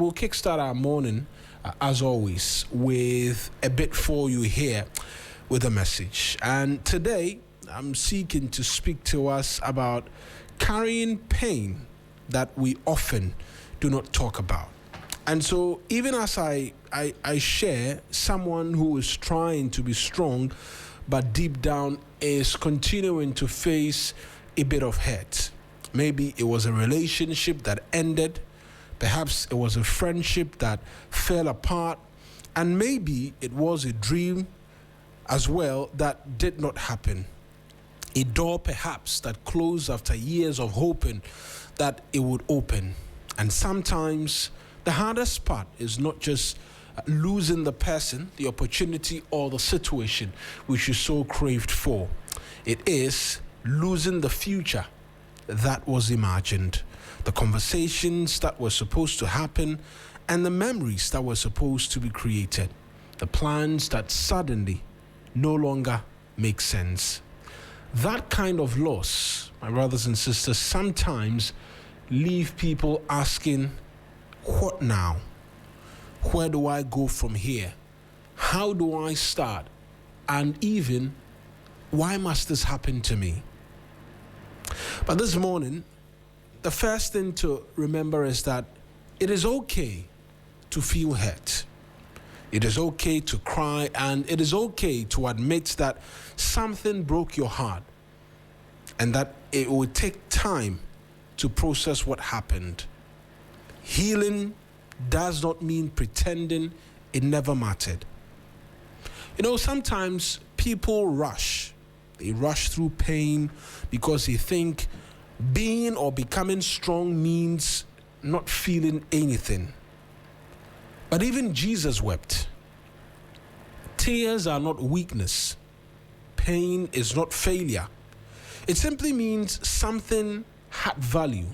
We'll kickstart our morning, as always, with a bit for you here with a message. And today, I'm seeking to speak to us about carrying pain that we often do not talk about. And so, even as I share someone who is trying to be strong, but deep down is continuing to face a bit of hurt. Maybe it was a relationship that ended. Perhaps it was a friendship that fell apart, and maybe it was a dream as well that did not happen. A door perhaps that closed after years of hoping that it would open. And sometimes the hardest part is not just losing the person, the opportunity, or the situation which you so craved for. It is losing the future that was imagined, the conversations that were supposed to happen, and the memories that were supposed to be created, the plans that suddenly no longer make sense. That kind of loss, my brothers and sisters, sometimes leave people asking, what now? Where do I go from here? How do I start? And even, why must this happen to me? But this morning, the first thing to remember is that it is okay to feel hurt. It is okay to cry, and it is okay to admit that something broke your heart and that it will take time to process what happened. Healing does not mean pretending it never mattered. You know, sometimes people rush. They rush through pain because they think being or becoming strong means not feeling anything. But even Jesus wept. Tears are not weakness. Pain is not failure. It simply means something had value.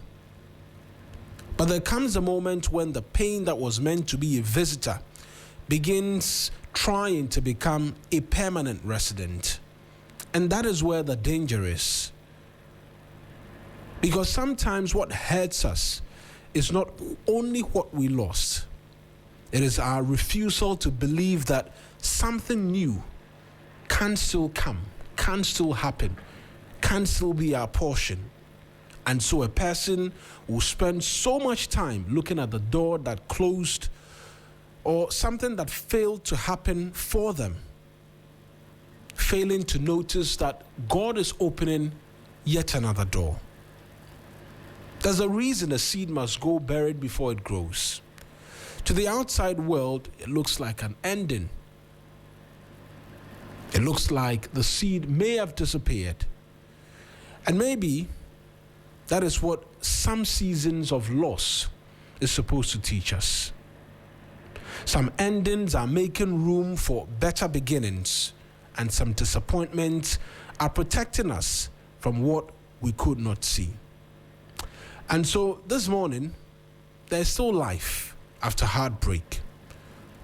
But there comes a moment when the pain that was meant to be a visitor begins trying to become a permanent resident. And that is where the danger is. Because sometimes what hurts us is not only what we lost. It is our refusal to believe that something new can still come, can still happen, can still be our portion. And so a person will spend so much time looking at the door that closed or something that failed to happen for them, failing to notice that God is opening yet another door. There's a reason a seed must go buried before it grows. To the outside world, it looks like an ending. It looks like the seed may have disappeared. And maybe that is what some seasons of loss is supposed to teach us. Some endings are making room for better beginnings, and some disappointments are protecting us from what we could not see. And so this morning, there's still life after heartbreak.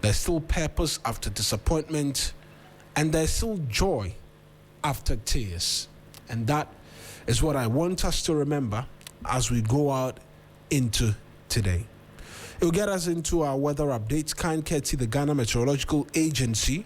There's still purpose after disappointment, and there's still joy after tears. And that is what I want us to remember as we go out into today. It will get us into our weather updates, kind courtesy the Ghana Meteorological Agency.